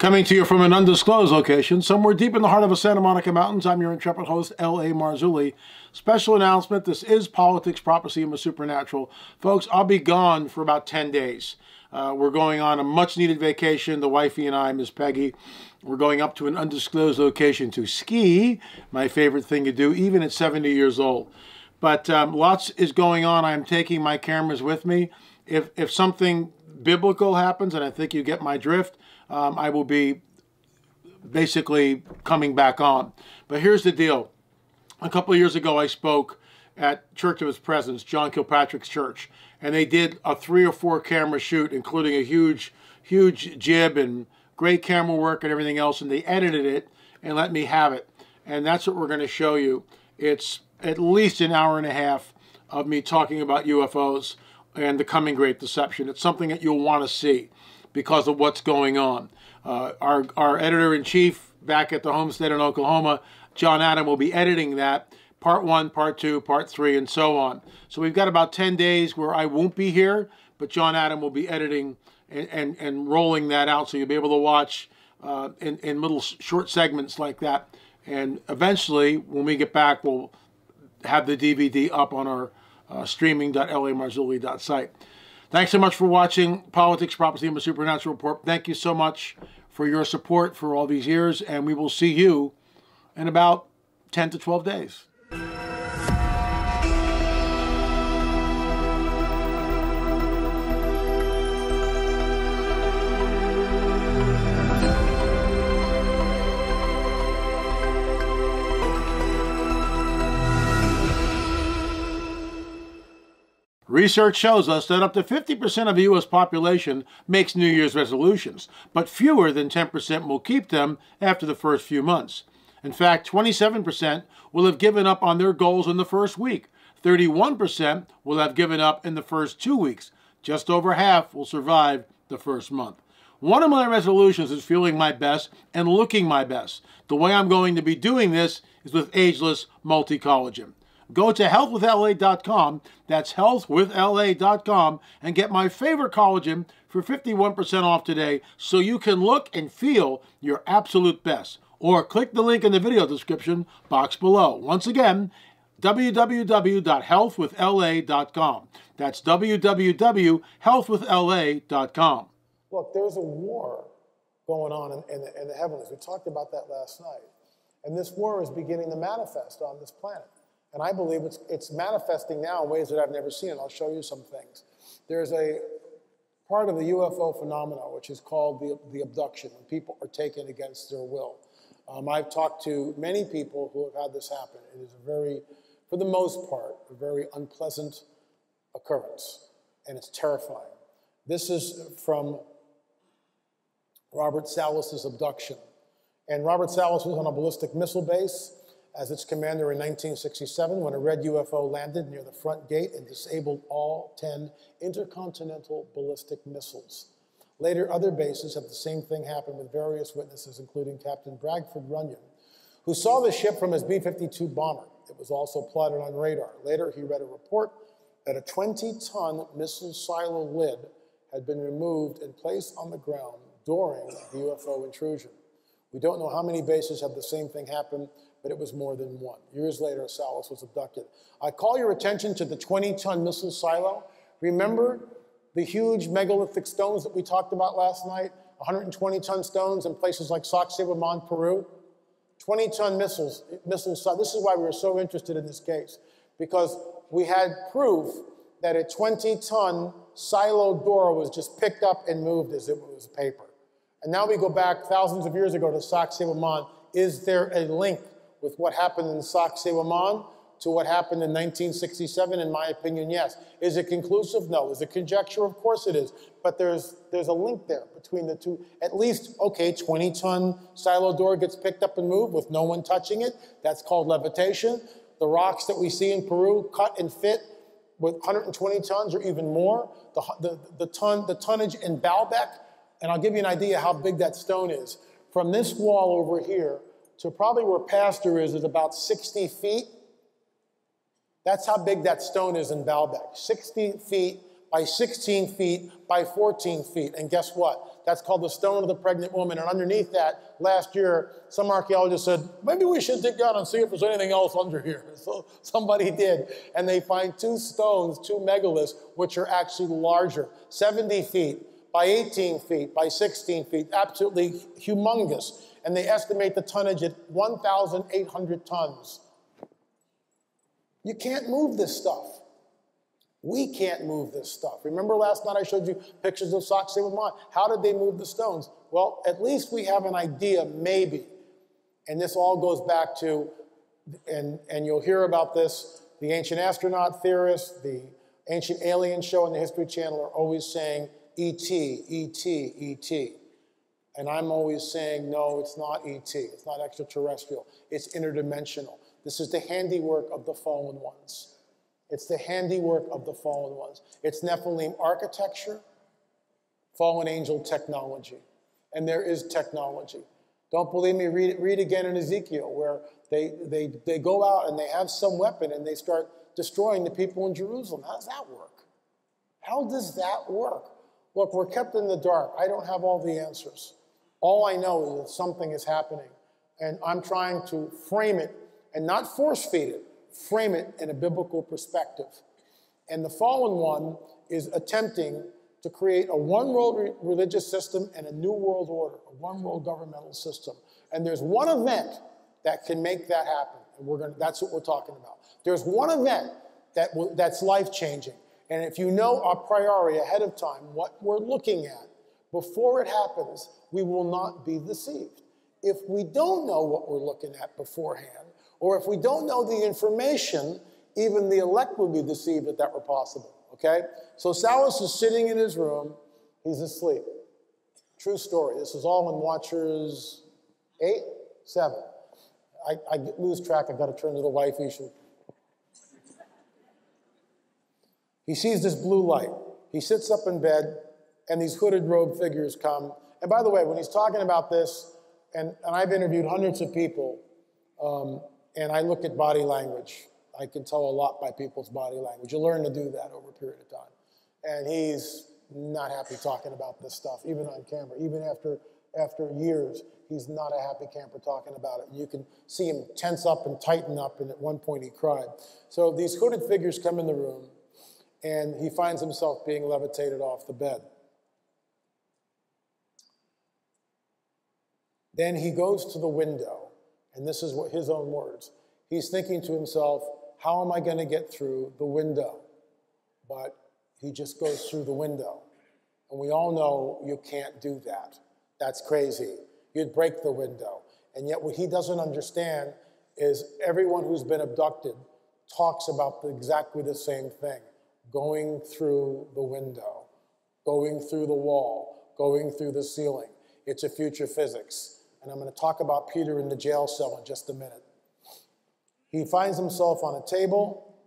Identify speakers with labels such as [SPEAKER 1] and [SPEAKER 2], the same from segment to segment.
[SPEAKER 1] Coming to you from an undisclosed location, somewhere deep in the heart of the Santa Monica Mountains, I'm your intrepid host, L.A. Marzulli. Special announcement, this is Politics, Prophecy, and the Supernatural. Folks, I'll be gone for about 10 days. We're going on a much-needed vacation, the wifey and I, Miss Peggy. We're going up to an undisclosed location to ski, my favorite thing to do, even at 70 years old. But lots is going on. I'm taking my cameras with me. If something biblical happens, and I think you get my drift, I will be basically coming back on. But here's the deal. A couple of years ago, I spoke at Church of His Presence, John Kilpatrick's church, and they did a 3 or 4 camera shoot, including a huge jib and great camera work and everything else, and they edited it and let me have it. And that's what we're going to show you. It's at least an hour and a half of me talking about UFOs and the coming Great Deception. It's something that you'll want to see because of what's going on. Our editor-in-chief back at the homestead in Oklahoma, John Adam, will be editing that, part 1, part 2, part 3, and so on. So we've got about 10 days where I won't be here, but John Adam will be editing and rolling that out, so you'll be able to watch in little short segments like that. And eventually, when we get back, we'll have the DVD up on our streaming.lamarzulli.site. Thanks so much for watching Politics, Prophecy, and the Supernatural Report. Thank you so much for your support for all these years, and we will see you in about 10 to 12 days. Research shows us that up to 50% of the U.S. population makes New Year's resolutions, but fewer than 10% will keep them after the first few months. In fact, 27% will have given up on their goals in the first week. 31% will have given up in the first 2 weeks. Just over half will survive the first month. One of my resolutions is feeling my best and looking my best. The way I'm going to be doing this is with ageless multi-collagen. Go to healthwithla.com, that's healthwithla.com, and get my favorite collagen for 51% off today so you can look and feel your absolute best. Or click the link in the video description box below. Once again, www.healthwithla.com. That's www.healthwithla.com.
[SPEAKER 2] Look, there's a war going on in the heavens. We talked about that last night. And this war is beginning to manifest on this planet. And I believe it's manifesting now in ways that I've never seen, and I'll show you some things. There's a part of the UFO phenomena which is called the abduction, when people are taken against their will. I've talked to many people who have had this happen. It is a very, for the most part, a very unpleasant occurrence, and it's terrifying. This is from Robert Salas's abduction. And Robert Salas was on a ballistic missile base as its commander in 1967 when a red UFO landed near the front gate and disabled all 10 intercontinental ballistic missiles. Later, other bases have the same thing happen with various witnesses, including Captain Bradford Runyon, who saw the ship from his B-52 bomber. It was also plotted on radar. Later, he read a report that a 20-ton missile silo lid had been removed and placed on the ground during the UFO intrusion. We don't know how many bases have the same thing happen, but it was more than one. Years later, Salas was abducted. I call your attention to the 20-ton missile silo. Remember the huge megalithic stones that we talked about last night? 120-ton stones in places like Sacsayhuaman, Peru? 20-ton missile silo. This is why we were so interested in this case, because we had proof that a 20-ton silo door was just picked up and moved as if it was paper. And now we go back thousands of years ago to Sacsayhuaman. Is there a link with what happened in Sacsayhuaman to what happened in 1967? In my opinion, yes. Is it conclusive? No. Is it conjecture? Of course it is. But there's a link there between the two. At least, okay, 20-ton silo door gets picked up and moved with no one touching it. That's called levitation. The rocks that we see in Peru cut and fit with 120 tons or even more. The tonnage in Baalbek, and I'll give you an idea how big that stone is. From this wall over here to probably where Pastor is about 60 feet. That's how big that stone is in Baalbek. 60 feet by 16 feet by 14 feet. And guess what? That's called the stone of the pregnant woman. And underneath that, last year, some archaeologists said, maybe we should dig down and see if there's anything else under here. So somebody did. And they find two stones, two megaliths, which are actually larger, 70 feet by 18 feet by 16 feet, absolutely humongous. And they estimate the tonnage at 1,800 tons. You can't move this stuff. We can't move this stuff. Remember last night I showed you pictures of Sacsayhuaman. How did they move the stones? Well, at least we have an idea, maybe. And this all goes back to, and you'll hear about this, the ancient astronaut theorists, the ancient alien show on the History Channel are always saying, E.T., E.T., E.T. And I'm always saying, no, it's not E.T., it's not extraterrestrial, it's interdimensional. This is the handiwork of the fallen ones. It's the handiwork of the fallen ones. It's Nephilim architecture, fallen angel technology. And there is technology. Don't believe me, read again in Ezekiel, where they go out and they have some weapon and they start destroying the people in Jerusalem. How does that work? How does that work? Look, we're kept in the dark. I don't have all the answers. All I know is that something is happening. And I'm trying to frame it and not force feed it. Frame it in a biblical perspective. And the fallen one is attempting to create a one-world religious system and a new world order, a one-world governmental system. And there's one event that can make that happen. And that's what we're talking about. There's one event that's life-changing. And if you know a priori ahead of time, what we're looking at, before it happens, we will not be deceived. If we don't know what we're looking at beforehand, or if we don't know the information, even the elect would be deceived if that were possible, okay? So Salas is sitting in his room. He's asleep. True story. This is all in Watchers 8, 7. I lose track. I've got to turn to the wife issue. He sees this blue light. He sits up in bed, and these hooded robed figures come. And by the way, when he's talking about this, and I've interviewed hundreds of people, and I look at body language. I can tell a lot by people's body language. You learn to do that over a period of time. And he's not happy talking about this stuff, even on camera. Even after years, he's not a happy camper talking about it. You can see him tense up and tighten up, and at one point he cried. So these hooded figures come in the room, and he finds himself being levitated off the bed. Then he goes to the window. And this is what his own words. He's thinking to himself, how am I going to get through the window? But he just goes through the window. And we all know you can't do that. That's crazy. You'd break the window. And yet what he doesn't understand is everyone who's been abducted talks about exactly the same thing. Going through the window, going through the wall, going through the ceiling. It's a future physics. And I'm going to talk about Peter in the jail cell in just a minute. He finds himself on a table.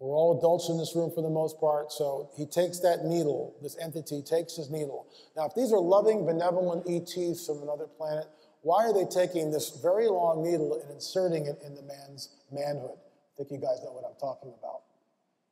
[SPEAKER 2] We're all adults in this room for the most part, so he takes that needle, this entity takes his needle. Now, if these are loving, benevolent ETs from another planet, why are they taking this very long needle and inserting it in the man's manhood? I think you guys know what I'm talking about.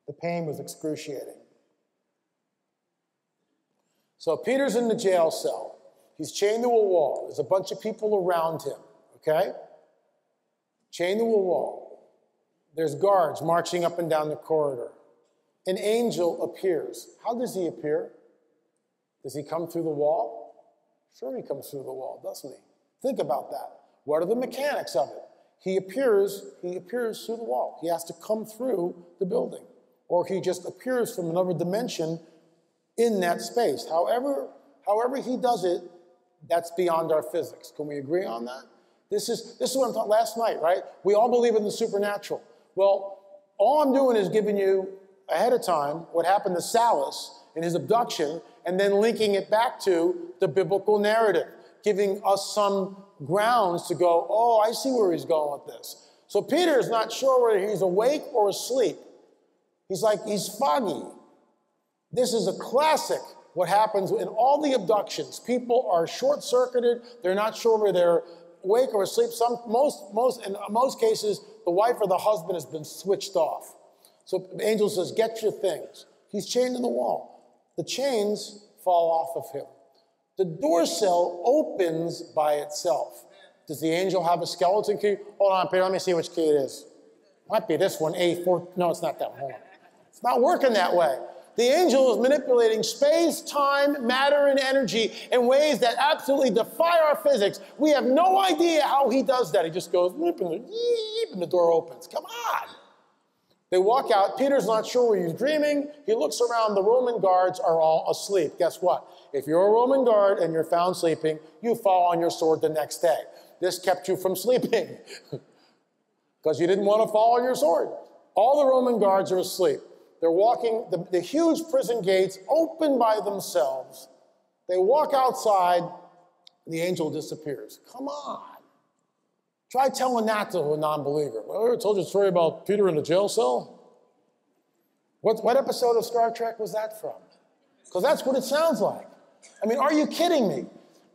[SPEAKER 2] The pain was excruciating. So Peter's in the jail cell. He's chained to a wall. There's a bunch of people around him, okay? Chained to a wall. There's guards marching up and down the corridor. An angel appears. How does he appear? Does he come through the wall? Sure he comes through the wall, doesn't he? Think about that. What are the mechanics of it? He appears through the wall. He has to come through the building. Or he just appears from another dimension in that space. However he does it, that's beyond our physics. Can we agree on that? This is what I'm talking last night, right? We all believe in the supernatural. Well, all I'm doing is giving you ahead of time what happened to Salas in his abduction and then linking it back to the biblical narrative, giving us some grounds to go, oh, I see where he's going with this. So Peter is not sure whether he's awake or asleep. He's foggy. This is a classic. What happens in all the abductions, people are short-circuited. They're not sure whether they're awake or asleep. In most cases, the wife or the husband has been switched off. So the angel says, get your things. He's chained to the wall. The chains fall off of him. The door sill opens by itself. Does the angel have a skeleton key? Hold on, Peter, let me see which key it is. Might be this one, A4. No, it's not that one. Hold on. It's not working that way. The angel is manipulating space, time, matter, and energy in ways that absolutely defy our physics. We have no idea how he does that. He just goes, and the door opens. Come on. They walk out. Peter's not sure where he's dreaming. He looks around. The Roman guards are all asleep. Guess what? If you're a Roman guard and you're found sleeping, you fall on your sword the next day. This kept you from sleeping because you didn't want to fall on your sword. All the Roman guards are asleep. They're walking, the huge prison gates open by themselves. They walk outside, and the angel disappears. Come on. Try telling that to a non-believer. Well, I ever told you a story about Peter in the jail cell? What episode of Star Trek was that from? Because that's what it sounds like. I mean, are you kidding me?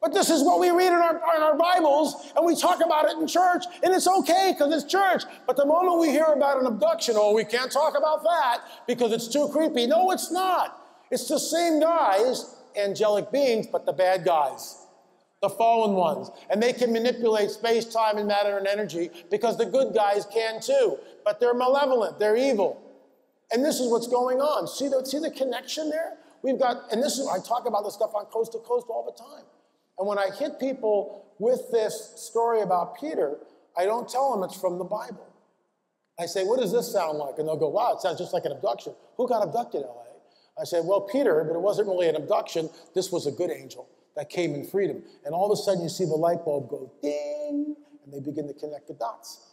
[SPEAKER 2] But this is what we read in our Bibles, and we talk about it in church, and it's okay because it's church. But the moment we hear about an abduction, oh, we can't talk about that because it's too creepy. No, it's not. It's the same guys, angelic beings, but the bad guys. The fallen ones. And they can manipulate space, time, and matter and energy because the good guys can too. But they're malevolent. They're evil. And this is what's going on. See the connection there? We've got, and this is, I talk about this stuff on Coast to Coast all the time. And when I hit people with this story about Peter, I don't tell them it's from the Bible. I say, what does this sound like? And they'll go, wow, it sounds just like an abduction. Who got abducted, LA? I said, well, Peter, but it wasn't really an abduction. This was a good angel that came in freedom. And all of a sudden you see the light bulb go ding, and they begin to connect the dots.